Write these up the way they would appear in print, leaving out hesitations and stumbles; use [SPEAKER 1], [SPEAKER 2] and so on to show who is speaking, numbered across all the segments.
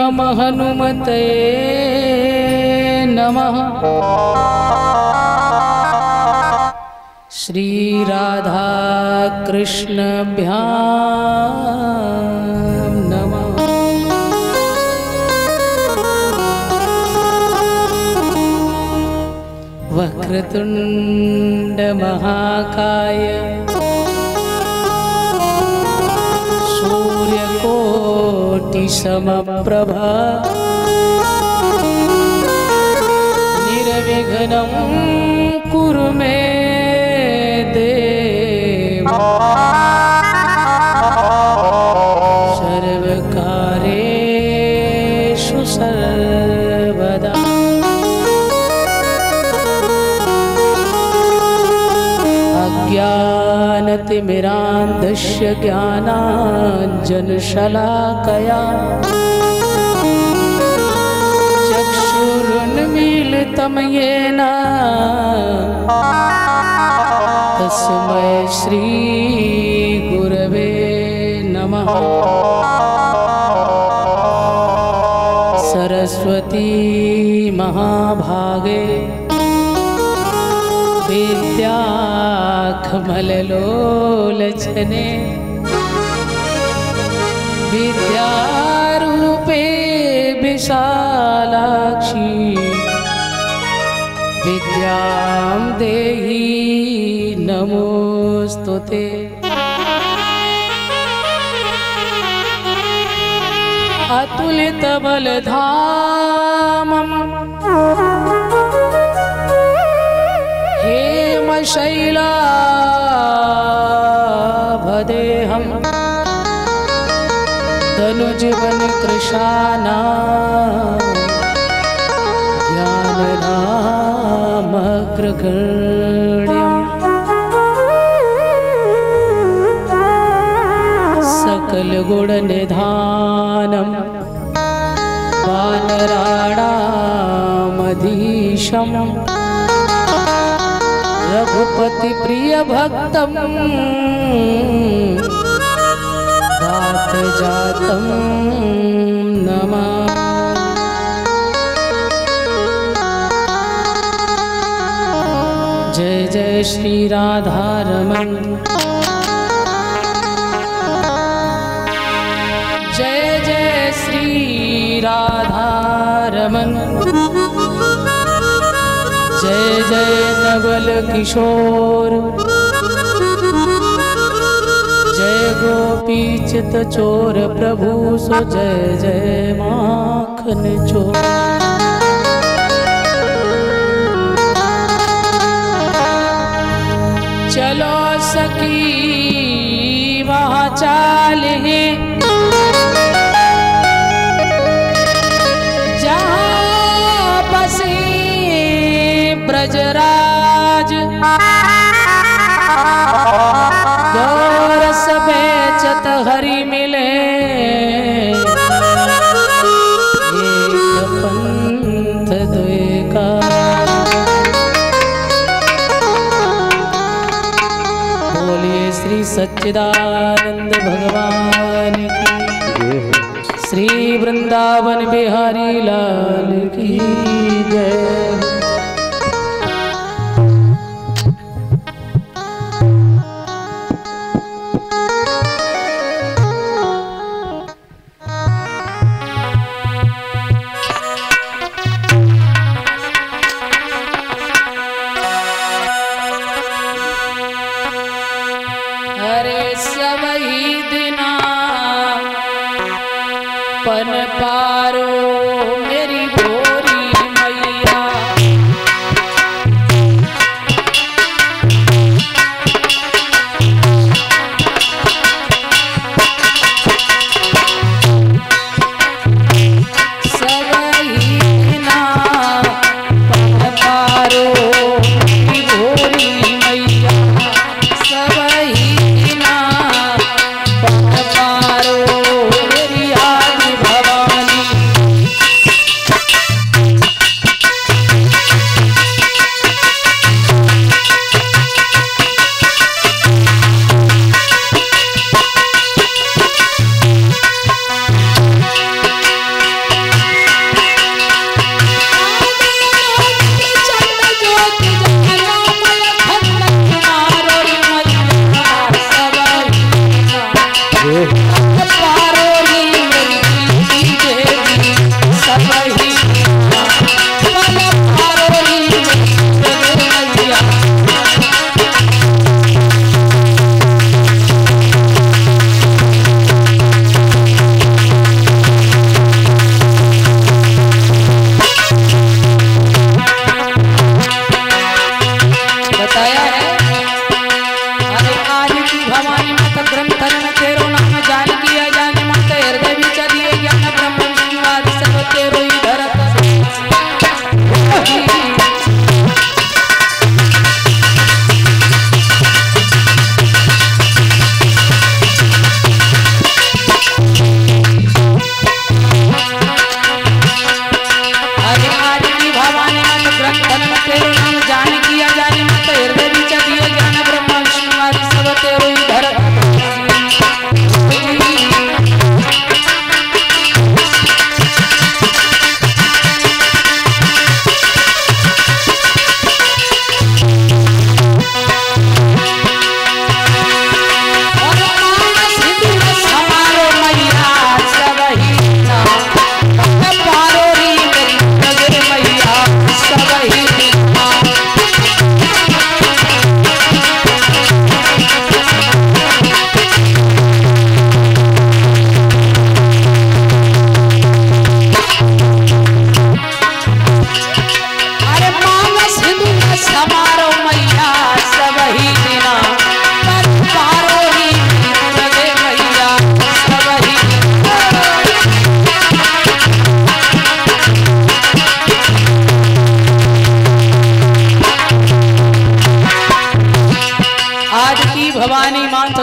[SPEAKER 1] नमः हनुमते नमः। श्री राधा कृष्णभ्यां नमः। वक्रतुंड महाकाय सूर्यकोटि समप्रभा निर्विघ्नं कुरु मे देव सर्वकार्येषु सर्वदा। अज्ञानतिमिरान्धस्य ज्ञानाञ्जनशलाकया चक्षुरुन्मीलितं येन तस्मै श्री गुरवे नमः। सरस्वती महाभागे विद्याखमललोलचने विद्यारूपे विशालाक्षी विद्यां देहि नमोस्तुते। अतुलितबलधामं हेमशैलाभदेहं तनुजवनकृशाना ज्ञाननामग्रगण्यं सकलगुणनिधानं वानराणामधीशं रघुपति प्रिय भक्तं वात जातं नमः। जय जय श्री राधा रमण जय जय श्री राधा रमण जय जय नवल किशोर जय गोपी चित चोर प्रभु सो जय जय माखन चोर। चलो सखी वहाँ चाले जहाँ बसे ब्रजराज गौरस बेचत हरि मिले एक पंथ द्वेका। बोलिए श्री सच्चिदानंद भगवान की, श्री वृंदावन बिहारी लाल की जय। पन पारो मेरी भोरी मैया जानकी भवानी माता ग्रंथन में तेरो नाम जानकी अजान माता हृदय बीच दिए ज्ञान ब्रह्म विष्णु आदि सब तेरो ही धरत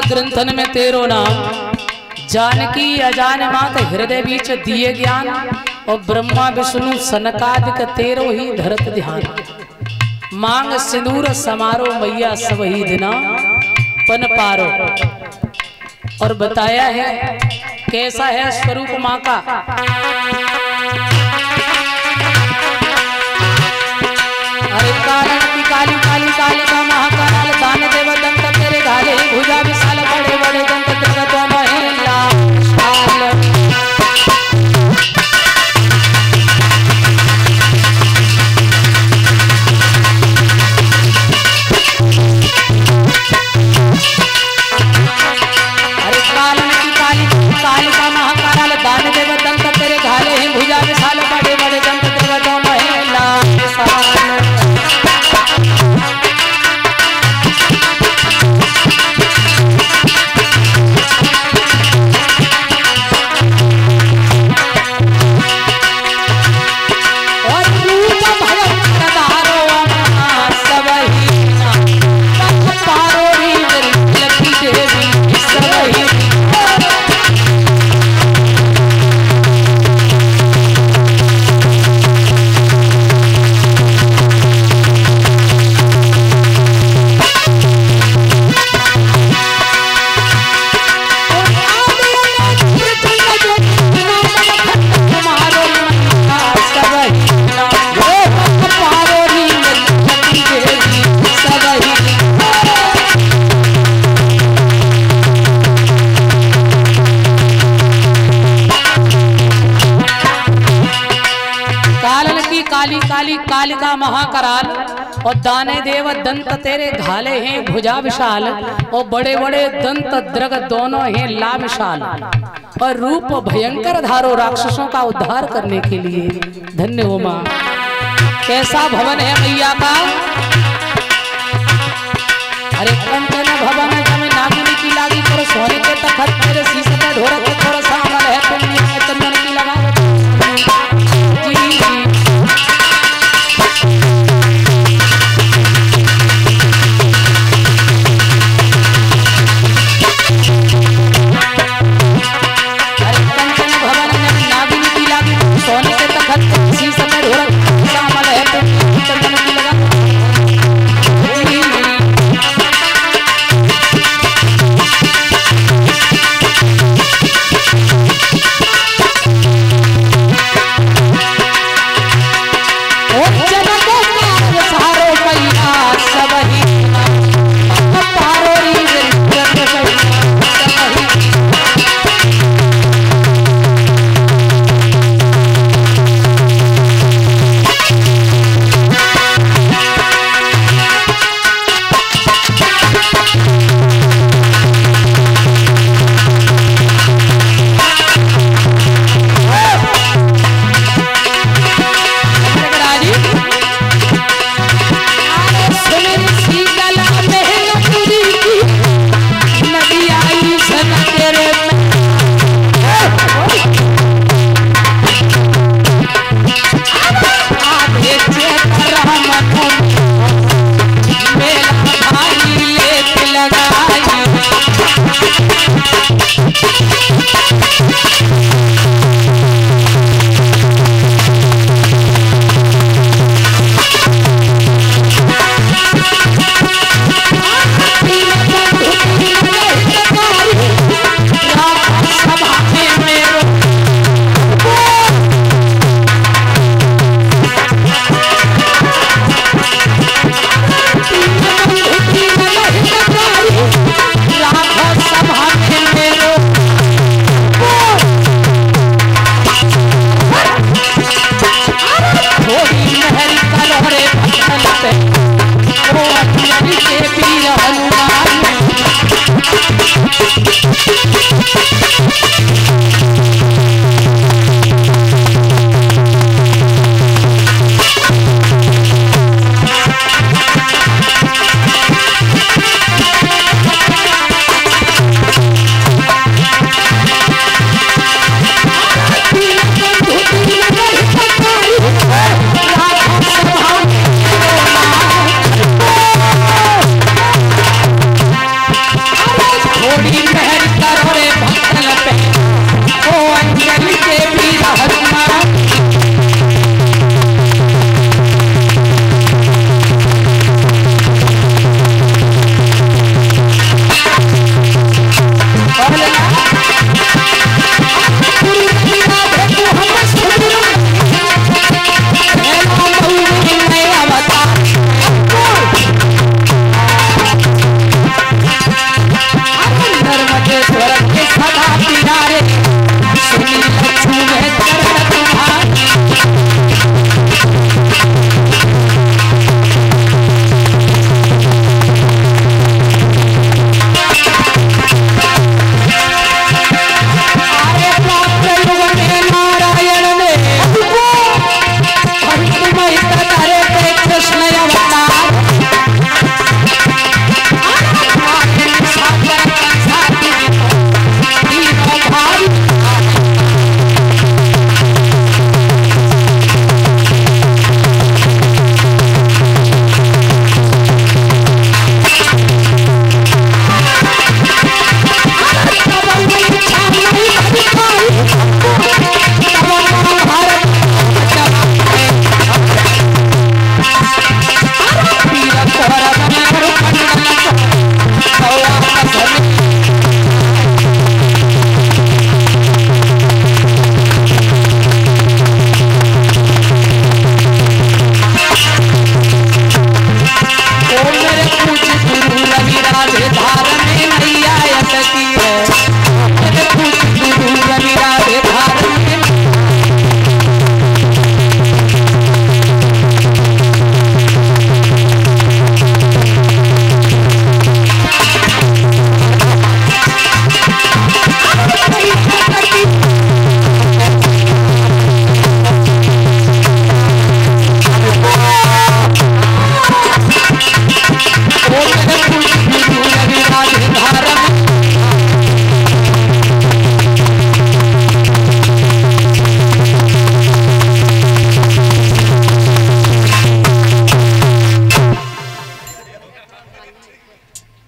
[SPEAKER 1] ग्रंथन में तेरो नाम जानकी अजान मात हृदय बीच दिए ज्ञान और ब्रह्मा विष्णु सनकादिक तेरो ही धरत ध्यान मांग सिंदूर समारो मैया सब ही दिना पन पारो। और बताया है कैसा है स्वरूप माँ का। अरे काली काली काली काली का महाकाल दान देव दंत तेरे घाले भुजा विशाल बड़े बड़े दंत जगत महिला अरे काली काली का महाकाल दान देव दंत तेरे घाले भुजा विशाल बड़े बड़े दंत जगत महिला काली काली कालिका महाकराल और दाने देव दंत तेरे घाले हैं भुजा विशाल और बड़े बड़े दंत द्रग दोनों हैं ला विशाल और रूप भयंकर धारो राक्षसों का उद्धार करने के लिए। धन्य हो मां। कैसा भवन है मैया का। अरे कंचन भवन जब नागिनी की लागी करो सोने के तखत तेरे शीश पे ढोरक थोड़ा सा अमल है पुण्य चंदन की लगा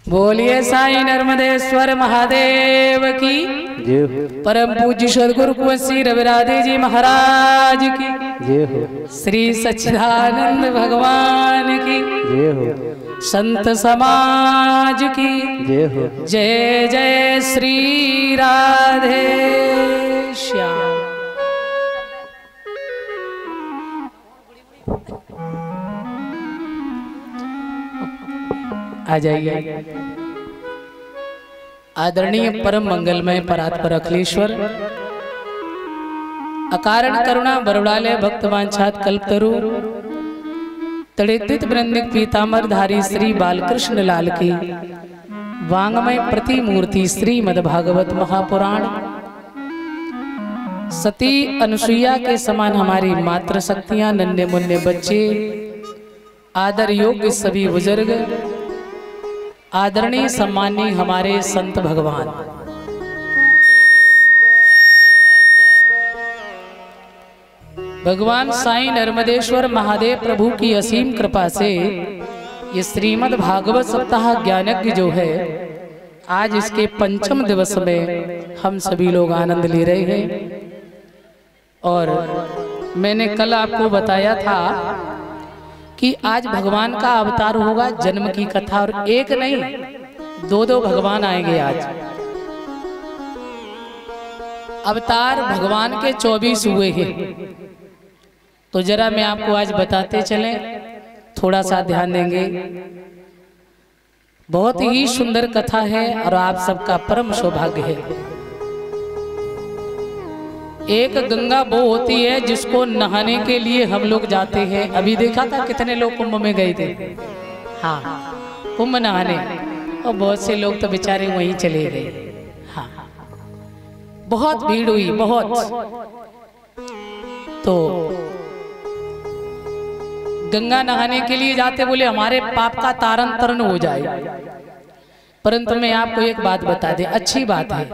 [SPEAKER 1] बोलिए साईं नर्मदेश्वर महादेव की, परम पूज्य सदगुरु कुंवर श्री रविराधे जी महाराज की, श्री सच्चिदानंद भगवान की, संत समाज की जय जय श्री राधे श्याम। आ जाइए। आदरणीय परम मंगलमय परात्पर अखिलेश्वर अकारण करुणा बरुड़ालय भक्त वांछात कल्पतरु तड़ित वृंदिक पीताम्बर धारी श्री बालकृष्ण लाल की वांगमय प्रतिमूर्ति श्रीमद् भागवत महापुराण सती अनुसुईया के समान हमारी मातृ शक्तियां, नन्हे मुन्ने बच्चे, आदर योग्य सभी बुजुर्ग, आदरणीय सम्मानीय हमारे संत भगवान, भगवान साईं नर्मदेश्वर महादेव प्रभु की असीम कृपा से ये श्रीमद् भागवत सप्ताह ज्ञानज्ञ जो है, आज इसके पंचम दिवस में हम सभी लोग आनंद ले रहे हैं। और मैंने कल आपको बताया था कि आज भगवान का अवतार होगा, जन्म की कथा, और एक नहीं दो भगवान आएंगे आज। अवतार भगवान के 24 हुए हैं, तो जरा मैं आपको आज बताते चले, थोड़ा सा ध्यान देंगे। बहुत ही सुंदर कथा है और आप सबका परम सौभाग्य है। एक गंगा वो होती है जिसको नहाने के लिए हम लोग जाते हैं। अभी देखा था कितने लोग कुंभ में गए थे, हाँ कुंभ नहाने। और बहुत से लोग तो बेचारे वहीं चले गए। हाँ, बहुत भीड़ हुई, बहुत। तो गंगा नहाने के लिए जाते, बोले हमारे पाप का तारण तरण हो जाए। परंतु मैं आपको एक बात बता दें, अच्छी बात है,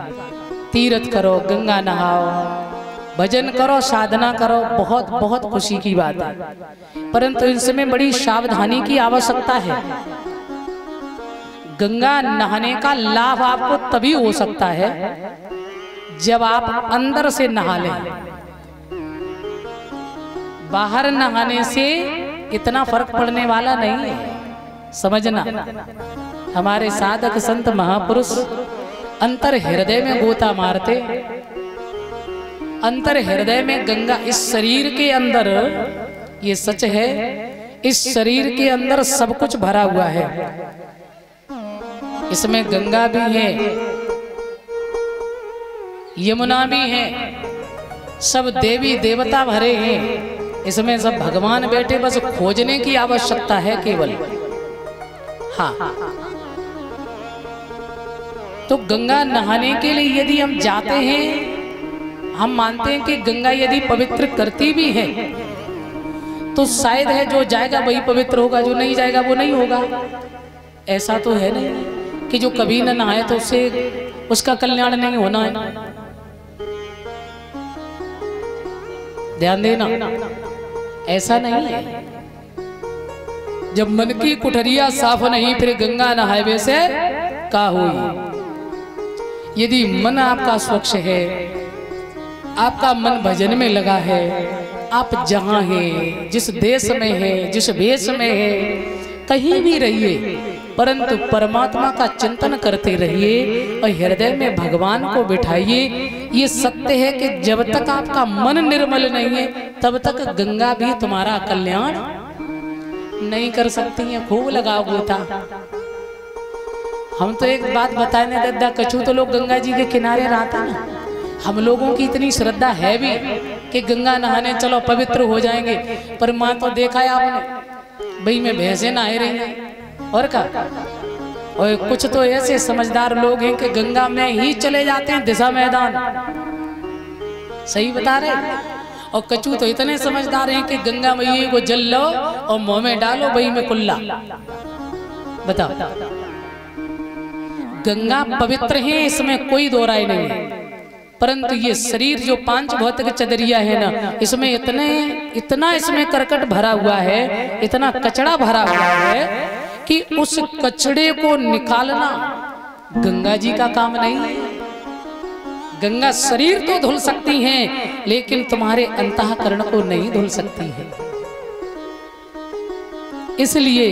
[SPEAKER 1] तीर्थ करो, गंगा नहाओ, भजन करो, साधना करो, बहुत बहुत खुशी की बात है। परंतु इसमें बड़ी सावधानी की आवश्यकता है। गंगा नहाने का लाभ आपको तभी हो सकता है जब आप अंदर से नहा लें। बाहर नहाने से इतना फर्क पड़ने वाला नहीं है, समझना। हमारे साधक संत महापुरुष अंतर हृदय में गोता मारते, अंतर हृदय में गंगा, इस शरीर के अंदर, ये सच है, इस शरीर के अंदर सब कुछ भरा हुआ है। इसमें गंगा भी है, यमुना भी है, सब देवी देवता भरे हैं, इसमें सब भगवान बैठे, बस खोजने की आवश्यकता है केवल। हाँ, तो गंगा नहाने के लिए यदि हम जाते हैं, हम मानते हैं कि गंगा यदि पवित्र करती भी है तो शायद है जो जाएगा वही पवित्र होगा, जो नहीं जाएगा वो नहीं होगा। ऐसा तो है नहीं कि जो कभी न नहाए तो उससे उसका कल्याण नहीं होना है। ध्यान देना, ऐसा नहीं है। जब मन की कुठरिया साफ नहीं, फिर गंगा नहाए से का हुई। यदि मन आपका स्वच्छ है, आपका मन भजन में लगा है, आप जहां हैं, जिस देश में है, जिस वेश में है, कहीं भी रहिए, परंतु परमात्मा का चिंतन करते रहिए और हृदय में भगवान को बिठाइए। ये सत्य है कि जब तक आपका मन निर्मल नहीं है तब तक गंगा भी तुम्हारा कल्याण नहीं कर सकती है। खूब लगाओ गोता। हम तो एक बात बताने दादा, कछु तो लोग गंगा जी के किनारे रहता ना, हम लोगों की इतनी श्रद्धा है भी कि गंगा नहाने चलो पवित्र हो जाएंगे, पर माँ तो देखा है आपने, भाई मैं भैंसे नहा रही हैं और क्या। और कुछ तो ऐसे समझदार लोग हैं कि गंगा में ही चले जाते हैं दिशा मैदान, सही बता रहे। और कछु तो इतने समझदार हैं कि गंगा मैया को जल लो और मुंह में डालो, भाई में कुल्ला। बताओ, गंगा पवित्र है, इसमें कोई दो राय नहीं है, परंतु ये शरीर जो पांच भौतिक चदरिया है ना, इसमें इतना इसमें करकट भरा हुआ है, इतना कचड़ा भरा हुआ है कि उस कचड़े को निकालना गंगा जी का काम नहीं है। गंगा शरीर तो धुल सकती हैं, लेकिन तुम्हारे अंतःकरण को नहीं धुल सकती है। इसलिए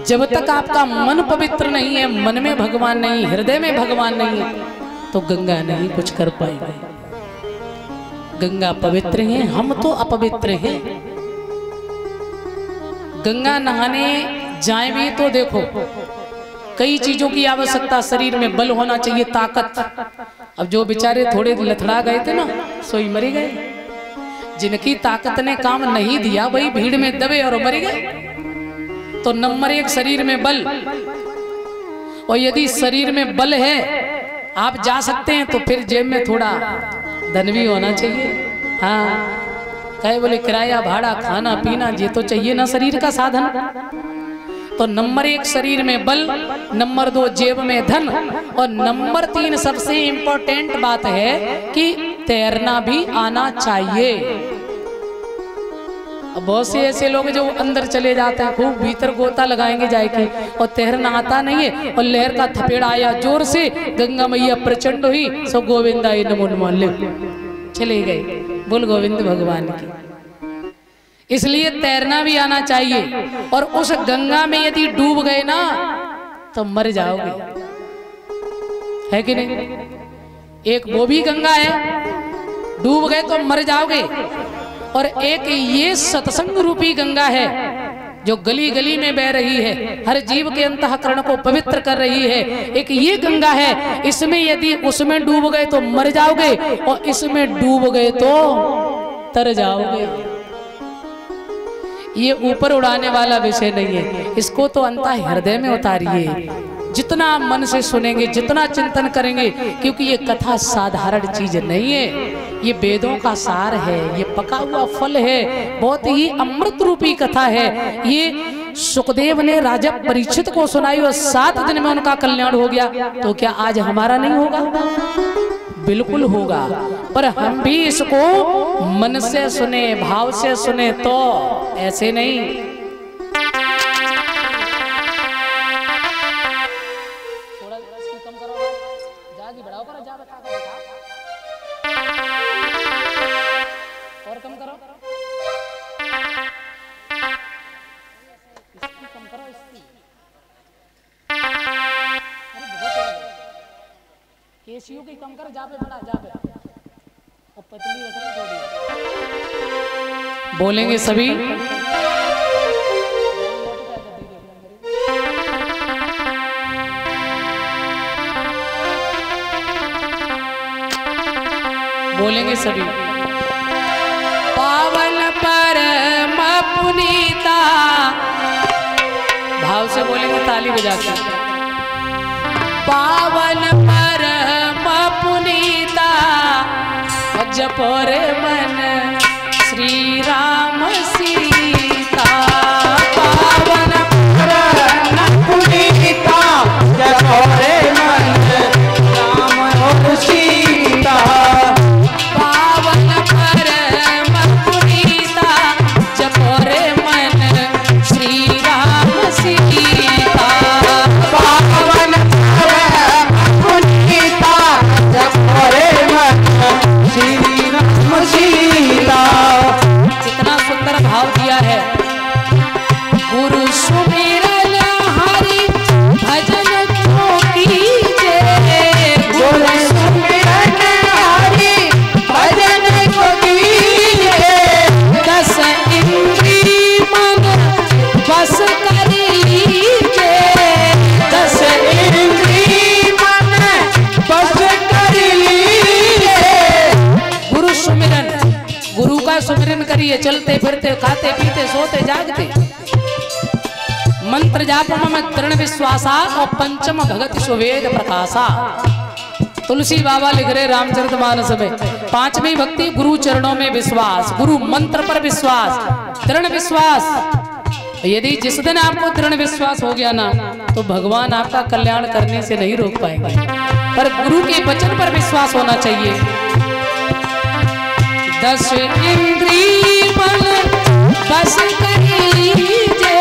[SPEAKER 1] जब तक आपका मन पवित्र नहीं है, मन में भगवान नहीं, हृदय में भगवान नहीं है, तो गंगा नहीं कुछ कर पाएंगे। गंगा पवित्र है, हम तो अपवित्र हैं। गंगा नहाने जाए भी तो देखो, कई चीजों की आवश्यकता, शरीर में बल होना चाहिए, ताकत। अब जो बेचारे थोड़े लथड़ा गए थे ना, सोई मरी गए। जिनकी ताकत ने काम नहीं दिया वही भीड़ में दबे और मर गए। तो नंबर एक शरीर में बल, और यदि शरीर में बल है, आप जा सकते हैं, तो फिर जेब में थोड़ा धन भी होना चाहिए। हाँ, कहे बोले किराया भाड़ा खाना पीना ये तो चाहिए ना शरीर का साधन। तो नंबर एक शरीर में बल, नंबर दो जेब में धन, और नंबर तीन सबसे इंपॉर्टेंट बात है कि तैरना भी आना चाहिए। बहुत से ऐसे लोग जो अंदर चले जाते हैं, खूब भीतर गोता लगाएंगे जाके, और तैरना आता नहीं है, और लहर का थपेड़ा आया जोर से, गंगा मैया प्रचंड हुई, सो गोविंदा नमो नमः चले गए। बोल गोविंद भगवान की। इसलिए तैरना भी आना चाहिए, और उस गंगा में यदि डूब गए ना तो मर जाओगे, है कि नहीं? एक वो भी गंगा है, डूब गए तो मर जाओगे, और एक ये सत्संग रूपी गंगा है जो गली गली में बह रही है, हर जीव के अंतःकरण को पवित्र कर रही है। एक ये गंगा है, इसमें यदि उसमें डूब गए तो मर जाओगे, और इसमें डूब गए तो तर जाओगे। ये ऊपर उड़ाने वाला विषय नहीं है, इसको तो अंतः हृदय में उतारिए। जितना मन से सुनेंगे, जितना चिंतन करेंगे, क्योंकि ये कथा साधारण चीज नहीं है, ये वेदों का सार है, ये पका हुआ फल है, बहुत ही अमृत रूपी कथा है। ये सुखदेव ने राजा परीक्षित को सुनाई और 7 दिन में उनका कल्याण हो गया, तो क्या आज हमारा नहीं होगा? बिल्कुल होगा, पर हम भी इसको मन से सुने, भाव से सुने, तो ऐसे नहीं। थोड़ा कम करो, जागी बढ़ाओ, करो जा बता और कम करो, इसकी कम करो, इसकी केसियों की कम कर, जा पे बड़ा, जा पे और पतली रखना थोड़ी। बोलेंगे सभी, बोलेंगे सभी। पावन परम पुनीता, भाव से बोलेंगे ताली बजा के। पावन परम पुनीता जपो रे मन श्री राम सीता। पावन परम पुनीता जपो रे मन राम और सीता। पावन परम पुनीता जपो रे मन श्री राम सीता। पावन कितना सुंदर भाव दिया है। गुरु सुमिरन हरि भजन को कीजे, गुरु सुमिरन हरि भजन को कीजे। 10 इंद्री मन बस कर लीजे, 10 इंद्री मन बस कर लीजे। गुरु सुमिरन, गुरु का सुमिरन करिए, चलते फिरते, खाते पीते, सोते जागते। मंत्र जाप में दृढ़ विश्वासा और पंचम भगति सुवेद प्रकाशा। तुलसी बाबा लिख रहे रामचरितमानस में, 5वीं भक्ति गुरु चरणों में विश्वास, गुरु मंत्र पर विश्वास, दृढ़ विश्वास। यदि जिस दिन आपको दृढ़ विश्वास हो गया ना, तो भगवान आपका कल्याण करने से नहीं रोक पाएंगे, पर गुरु के वचन पर विश्वास होना चाहिए। 10 इंद्री मन बस कर लीजे,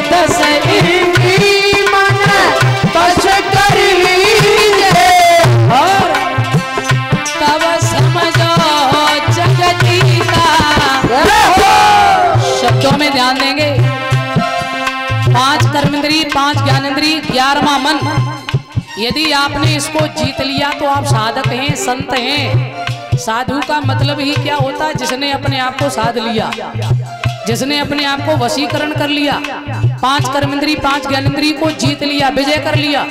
[SPEAKER 1] 10 इंद्री मन बस कर लीजे। और तब समझो जगदीता। शब्दों में ध्यान देंगे। 5 कर्मेंद्री, 5 ज्ञानेंद्री, 11वां मन। यदि आपने इसको जीत लिया तो आप साधक हैं, संत हैं। साधु का मतलब ही क्या होता है? जिसने अपने आप को साध लिया, जिसने अपने आप को वशीकरण कर लिया, 5 कर्मेंद्री 5 ज्ञानेंद्री को जीत लिया, विजय कर लिया,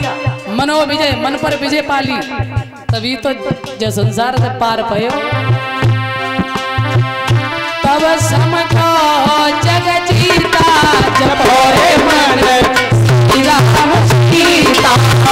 [SPEAKER 1] मनो विजय, मन पर विजय पाली, तभी तो जो संसार से पार पायो। तब समझो जग जीता जब रे मन राम सीता।